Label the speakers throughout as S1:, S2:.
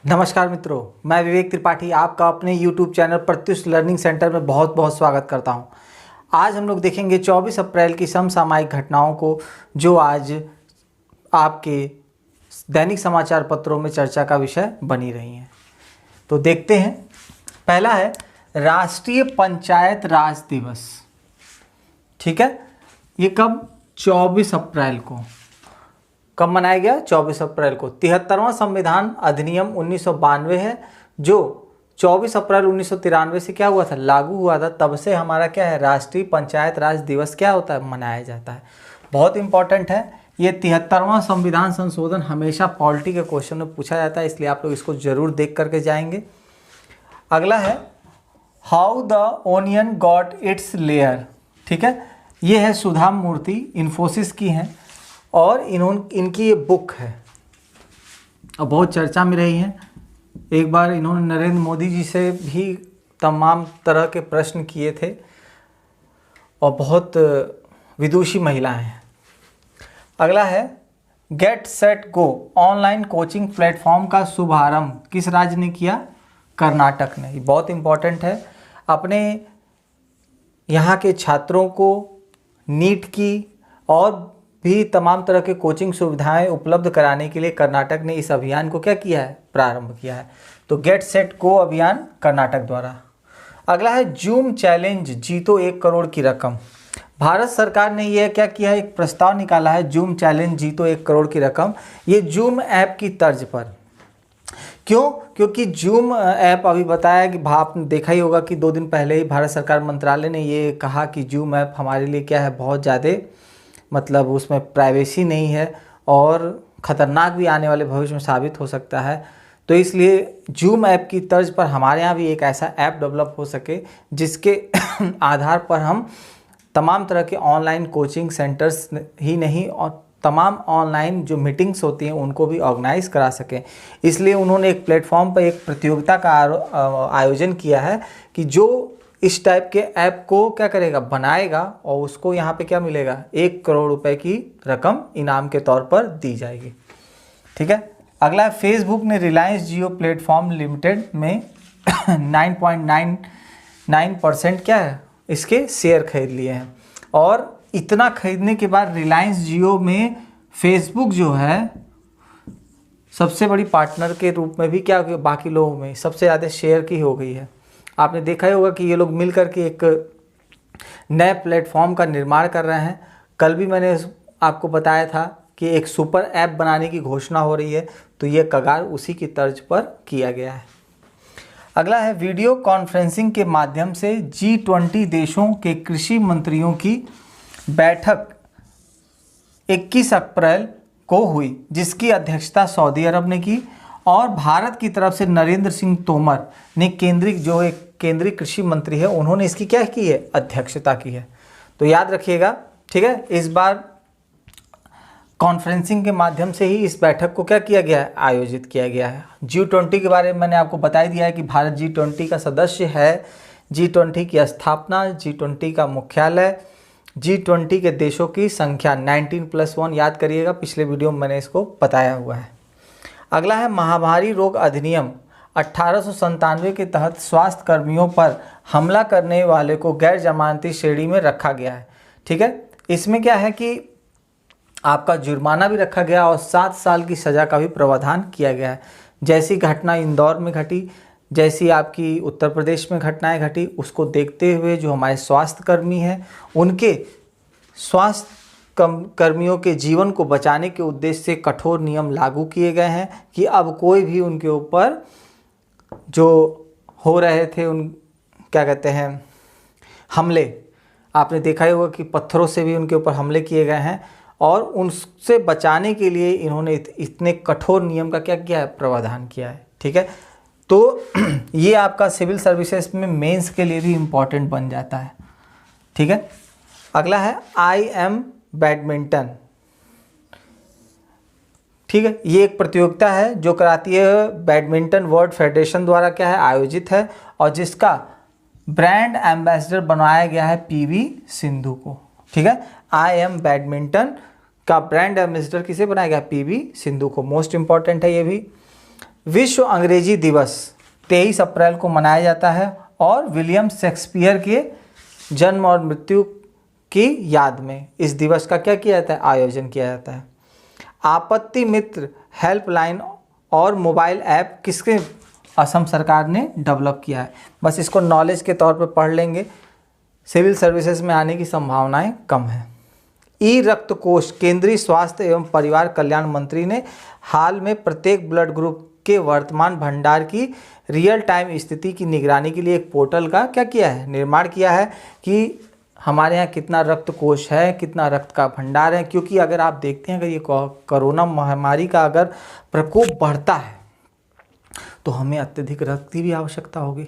S1: नमस्कार मित्रों, मैं विवेक त्रिपाठी आपका अपने YouTube channel Pratyush learning centre में बहुत बहुत स्वागत करता हूं। आज हम लोग देखेंगे 24 अप्रैल की समसामयिक घटनाओं को, जो आज आपके दैनिक समाचार पत्रों में चर्चा का विषय बनी रही हैं। तो देखते हैं। पहला है राष्ट्रीय पंचायत राज दिवस। ठीक है, ये कब? 24 अप्रैल को। कब मनाया गया? 24 अप्रैल को। 73वां संविधान अधिनियम 1992 है, जो 24 अप्रैल 1993 से क्या हुआ था? लागू हुआ था। तब से हमारा क्या है? राष्ट्रीय पंचायत राज दिवस क्या होता है? मनाया जाता है। बहुत इंपॉर्टेंट है ये 73वां संविधान संशोधन। हमेशा पॉलिटी के क्वेश्चन में पूछा जाता है, इसलिए आप लोग इसको जरूर देख करके जाएंगे। अगला है how the onion got its layer. ठीक है, ये है सुधा मूर्ति, इन्फोसिस की हैं, और इनकी ये बुक है और बहुत चर्चा में रही है। एक बार इन्होंने नरेंद्र मोदी जी से भी तमाम तरह के प्रश्न किए थे और बहुत विदुषी महिलाएं हैं। अगला है get set go online coaching platform का शुभारंभ किस राज्य ने किया? कर्नाटक ने। ये बहुत इंपॉर्टेंट है। अपने यहाँ के छात्रों को नीट की और भी तमाम तरह के कोचिंग सुविधाएं उपलब्ध कराने के लिए कर्नाटक ने इस अभियान को क्या किया है? प्रारंभ किया है। तो गेट सेट गो अभियान कर्नाटक द्वारा। अगला है जूम चैलेंज जीतो 1 करोड़ की रकम। भारत सरकार ने यह क्या किया है? एक प्रस्ताव निकाला है, जूम चैलेंज जीतो 1 करोड़ की रकम। ये जूम ऐप की तर्ज पर। क्यों? क्योंकि जूम ऐप अभी बताया कि आपने देखा ही होगा कि 2 दिन पहले ही भारत सरकार मंत्रालय ने ये कहा कि जूम ऐप हमारे लिए क्या है? बहुत ज़्यादा मतलब उसमें प्राइवेसी नहीं है और ख़तरनाक भी आने वाले भविष्य में साबित हो सकता है। तो इसलिए जूम ऐप की तर्ज पर हमारे यहाँ भी एक ऐसा ऐप डेवलप हो सके जिसके आधार पर हम तमाम तरह के ऑनलाइन कोचिंग सेंटर्स ही नहीं और तमाम ऑनलाइन जो मीटिंग्स होती हैं उनको भी ऑर्गेनाइज करा सकें। इसलिए उन्होंने एक प्लेटफॉर्म पर एक प्रतियोगिता का आयोजन किया है कि जो इस टाइप के ऐप को क्या करेगा? बनाएगा, और उसको यहाँ पे क्या मिलेगा? 1 करोड़ रुपए की रकम इनाम के तौर पर दी जाएगी। ठीक है। अगला है फेसबुक ने रिलायंस जियो प्लेटफॉर्म लिमिटेड में 9.99% क्या है? इसके शेयर खरीद लिए हैं। और इतना खरीदने के बाद रिलायंस जियो में फेसबुक जो है सबसे बड़ी पार्टनर के रूप में भी क्या हो गया? बाकी लोगों में सबसे ज़्यादा शेयर की हो गई है। आपने देखा ही होगा कि ये लोग मिल करके एक नए प्लेटफॉर्म का निर्माण कर रहे हैं। कल भी मैंने आपको बताया था कि एक सुपर ऐप बनाने की घोषणा हो रही है, तो ये कगार उसी की तर्ज पर किया गया है। अगला है वीडियो कॉन्फ्रेंसिंग के माध्यम से G20 देशों के कृषि मंत्रियों की बैठक 21 अप्रैल को हुई, जिसकी अध्यक्षता सऊदी अरब ने की। और भारत की तरफ से नरेंद्र सिंह तोमर ने केंद्रीय कृषि मंत्री है, उन्होंने इसकी क्या की है? अध्यक्षता की है। तो याद रखिएगा। ठीक है, इस बार कॉन्फ्रेंसिंग के माध्यम से ही इस बैठक को क्या किया गया है? आयोजित किया गया है। G20 के बारे में मैंने आपको बता दिया है कि भारत G20 का सदस्य है। G20 की स्थापना, G20 का मुख्यालय, G20 के देशों की संख्या 19+1 याद करिएगा, पिछले वीडियो में मैंने इसको बताया हुआ है। अगला है महामारी रोग अधिनियम 1897 के तहत स्वास्थ्य कर्मियों पर हमला करने वाले को गैर जमानती श्रेणी में रखा गया है। ठीक है, इसमें क्या है कि आपका जुर्माना भी रखा गया और 7 साल की सज़ा का भी प्रावधान किया गया है। जैसी घटना इंदौर में घटी, जैसी आपकी उत्तर प्रदेश में घटनाएं घटी, उसको देखते हुए जो हमारे स्वास्थ्य कर्मी हैं उनके स्वास्थ्य कर्मियों के जीवन को बचाने के उद्देश्य से कठोर नियम लागू किए गए हैं कि अब कोई भी उनके ऊपर जो हो रहे थे उन क्या कहते हैं हमले, आपने देखा ही होगा कि पत्थरों से भी उनके ऊपर हमले किए गए हैं, और उनसे बचाने के लिए इन्होंने इतने कठोर नियम का क्या किया है? प्रावधान किया है। ठीक है, तो ये आपका सिविल सर्विसेज में मेंस के लिए भी इम्पॉर्टेंट बन जाता है। ठीक है। अगला है IM बैडमिंटन। ठीक है, ये एक प्रतियोगिता है जो कराती है बैडमिंटन वर्ल्ड फेडरेशन द्वारा क्या है? आयोजित है, और जिसका ब्रांड एम्बेसडर बनाया गया है PV सिंधु को। ठीक है, IM बैडमिंटन का ब्रांड एम्बेसडर किसे बनाया गया? PV सिंधु को। मोस्ट इंपॉर्टेंट है ये भी। विश्व अंग्रेजी दिवस 23 अप्रैल को मनाया जाता है और विलियम शेक्सपियर के जन्म और मृत्यु की याद में इस दिवस का क्या किया जाता है, आयोजन किया जाता है। आपत्ति मित्र हेल्पलाइन और मोबाइल ऐप किसके असम सरकार ने डेवलप किया है। बस इसको नॉलेज के तौर पर पढ़ लेंगे, सिविल सर्विसेज में आने की संभावनाएं कम है। ई रक्त कोष केंद्रीय स्वास्थ्य एवं परिवार कल्याण मंत्री ने हाल में प्रत्येक ब्लड ग्रुप के वर्तमान भंडार की रियल टाइम स्थिति की निगरानी के लिए एक पोर्टल का क्या किया है, निर्माण किया है कि हमारे यहाँ कितना रक्त कोष है, कितना रक्त का भंडार है। क्योंकि अगर आप देखते हैं अगर ये कोरोना महामारी का अगर प्रकोप बढ़ता है तो हमें अत्यधिक रक्त की भी आवश्यकता होगी।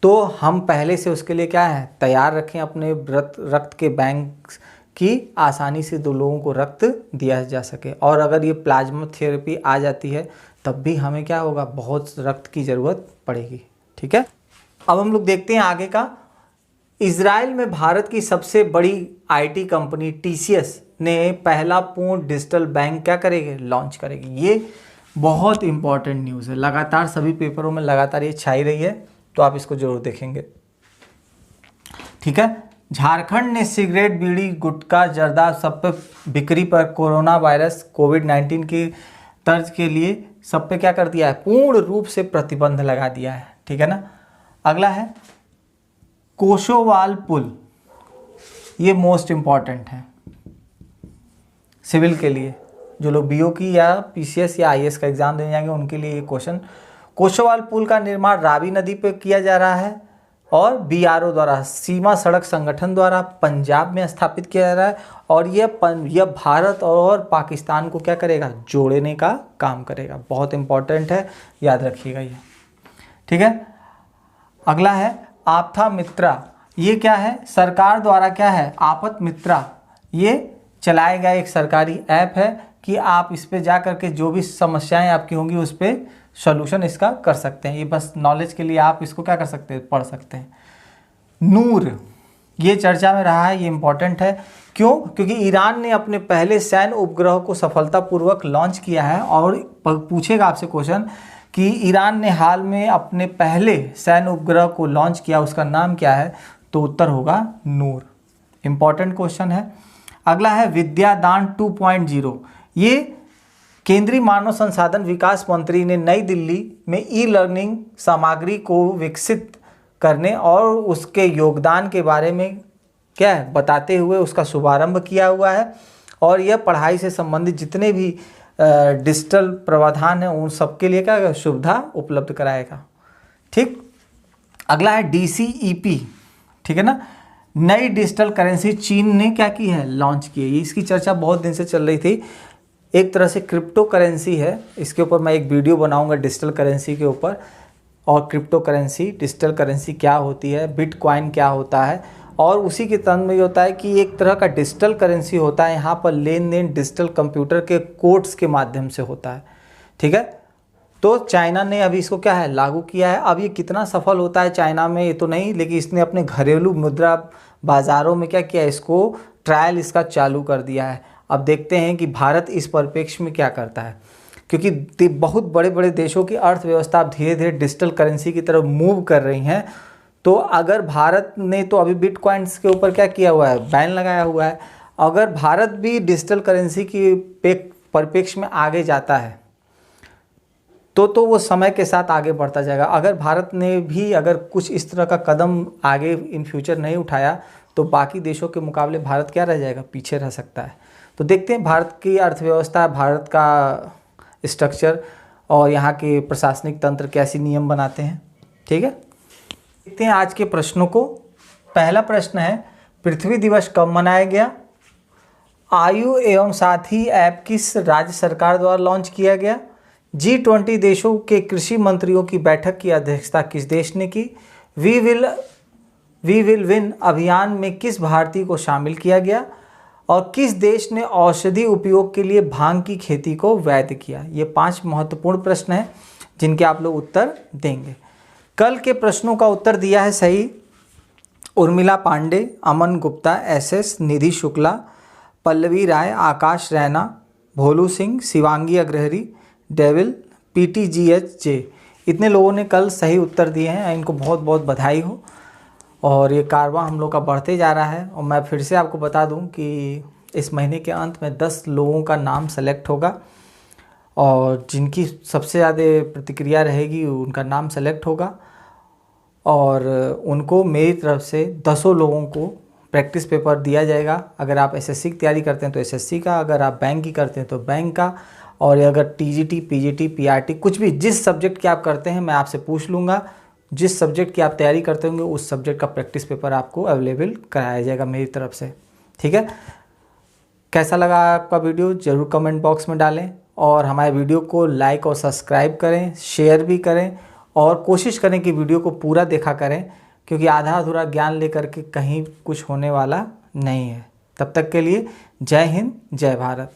S1: तो हम पहले से उसके लिए क्या है, तैयार रखें अपने रक्त के बैंक की, आसानी से दो लोगों को रक्त दिया जा सके। और अगर ये प्लाज्मा थेरेपी आ जाती है तब भी हमें क्या होगा, बहुत रक्त की ज़रूरत पड़ेगी। ठीक है, अब हम लोग देखते हैं आगे का। इजराइल में भारत की सबसे बड़ी आईटी कंपनी टीसीएस ने पहला पूर्ण डिजिटल बैंक क्या करेगी, लॉन्च करेगी। ये बहुत इंपॉर्टेंट न्यूज़ है, लगातार सभी पेपरों में लगातार ये छाई रही है, तो आप इसको जरूर देखेंगे। ठीक है, झारखंड ने सिगरेट, बीड़ी, गुटखा, जर्दा सब पे बिक्री पर कोरोना वायरस कोविड-19 की तर्ज के लिए सब पे क्या कर दिया है, पूर्ण रूप से प्रतिबंध लगा दिया है। ठीक है ना। अगला है कोशोवाल पुल, ये मोस्ट इम्पॉर्टेंट है सिविल के लिए। जो लोग बीओ की या पीसीएस या आईएएस का एग्जाम देने जाएंगे उनके लिए ये क्वेश्चन। कोशोवाल पुल का निर्माण रावी नदी पे किया जा रहा है और बीआरओ द्वारा, सीमा सड़क संगठन द्वारा पंजाब में स्थापित किया जा रहा है। और यह भारत और पाकिस्तान को क्या करेगा, जोड़ने का काम करेगा। बहुत इंपॉर्टेंट है, याद रखिएगा ये। ठीक है, अगला है आपदा मित्रा। ये क्या है, सरकार द्वारा क्या है, आपदा मित्रा ये चलाया गया एक सरकारी ऐप है कि आप इस पे जा करके जो भी समस्याएं आपकी होंगी उस पर सॉल्यूशन इसका कर सकते हैं। ये बस नॉलेज के लिए आप इसको क्या कर सकते हैं, पढ़ सकते हैं। नूर, ये चर्चा में रहा है, ये इंपॉर्टेंट है। क्यों, क्योंकि ईरान ने अपने पहले सैन्य उपग्रह को सफलतापूर्वक लॉन्च किया है। और पूछेगा आपसे क्वेश्चन कि ईरान ने हाल में अपने पहले सैन्य उपग्रह को लॉन्च किया, उसका नाम क्या है, तो उत्तर होगा नूर। इंपॉर्टेंट क्वेश्चन है। अगला है विद्यादान 2.0। ये केंद्रीय मानव संसाधन विकास मंत्री ने नई दिल्ली में ई लर्निंग सामग्री को विकसित करने और उसके योगदान के बारे में क्या है बताते हुए उसका शुभारंभ किया हुआ है। और यह पढ़ाई से संबंधित जितने भी डिजिटल प्रावधान हैं उन सबके लिए क्या सुविधा उपलब्ध कराएगा। ठीक, अगला है DCEP। ठीक है ना, नई डिजिटल करेंसी चीन ने क्या की है, लॉन्च की है। इसकी चर्चा बहुत दिन से चल रही थी। एक तरह से क्रिप्टो करेंसी है, इसके ऊपर मैं एक वीडियो बनाऊंगा डिजिटल करेंसी के ऊपर। और क्रिप्टो करेंसी, डिजिटल करेंसी क्या होती है, बिटकॉइन क्या होता है। और उसी के तंत्र में ये होता है कि एक तरह का डिजिटल करेंसी होता है, यहाँ पर लेन देन डिजिटल कंप्यूटर के कोड्स के माध्यम से होता है। ठीक है, तो चाइना ने अभी इसको क्या है, लागू किया है। अब ये कितना सफल होता है चाइना में ये तो नहीं, लेकिन इसने अपने घरेलू मुद्रा बाज़ारों में क्या किया, इसको ट्रायल इसका चालू कर दिया है। अब देखते हैं कि भारत इस परिप्रेक्ष्य में क्या करता है, क्योंकि बहुत बड़े बड़े देशों की अर्थव्यवस्था अब धीरे धीरे डिजिटल करेंसी की तरफ मूव कर रही हैं। तो अगर भारत ने तो अभी बिटकॉइंस के ऊपर क्या किया हुआ है, बैन लगाया हुआ है। अगर भारत भी डिजिटल करेंसी की परिप्रेक्ष्य में आगे जाता है तो वो समय के साथ आगे बढ़ता जाएगा। अगर भारत ने भी अगर कुछ इस तरह का कदम आगे इन फ्यूचर नहीं उठाया तो बाकी देशों के मुकाबले भारत क्या रह जाएगा, पीछे रह सकता है। तो देखते हैं भारत की अर्थव्यवस्था, भारत का स्ट्रक्चर और यहाँ के प्रशासनिक तंत्र कैसी नियम बनाते हैं। ठीक है, देखते हैं आज के प्रश्नों को। पहला प्रश्न है, पृथ्वी दिवस कब मनाया गया? आयु एवं साथी ऐप किस राज्य सरकार द्वारा लॉन्च किया गया? G20 देशों के कृषि मंत्रियों की बैठक की अध्यक्षता किस देश ने की? वी विल विन अभियान में किस भारतीय को शामिल किया गया? और किस देश ने औषधि उपयोग के लिए भांग की खेती को वैध किया? ये 5 महत्वपूर्ण प्रश्न हैं जिनके आप लोग उत्तर देंगे। कल के प्रश्नों का उत्तर दिया है सही उर्मिला पांडे, अमन गुप्ता, SS निधि शुक्ला, पल्लवी राय, आकाश रैना, भोलू सिंह, शिवांगी अग्रहरी, डेविल PTGHJ। इतने लोगों ने कल सही उत्तर दिए हैं, इनको बहुत बहुत बधाई हो। और ये कारवां हम लोग का बढ़ते जा रहा है। और मैं फिर से आपको बता दूं कि इस महीने के अंत में 10 लोगों का नाम सेलेक्ट होगा और जिनकी सबसे ज़्यादा प्रतिक्रिया रहेगी उनका नाम सेलेक्ट होगा और उनको मेरी तरफ से 10 लोगों को प्रैक्टिस पेपर दिया जाएगा। अगर आप एसएससी की तैयारी करते हैं तो एसएससी का, अगर आप बैंक की करते हैं तो बैंक का, और अगर टीजीटी, पीजीटी, पीआरटी कुछ भी जिस सब्जेक्ट की आप करते हैं मैं आपसे पूछ लूँगा। जिस सब्जेक्ट की आप तैयारी करते होंगे उस सब्जेक्ट का प्रैक्टिस पेपर आपको अवेलेबल कराया जाएगा मेरी तरफ से। ठीक है, कैसा लगा आपका वीडियो ज़रूर कमेंट बॉक्स में डालें और हमारे वीडियो को लाइक और सब्सक्राइब करें, शेयर भी करें और कोशिश करें कि वीडियो को पूरा देखा करें, क्योंकि आधा अधूरा ज्ञान लेकर के कहीं कुछ होने वाला नहीं है। तब तक के लिए जय हिंद, जय भारत।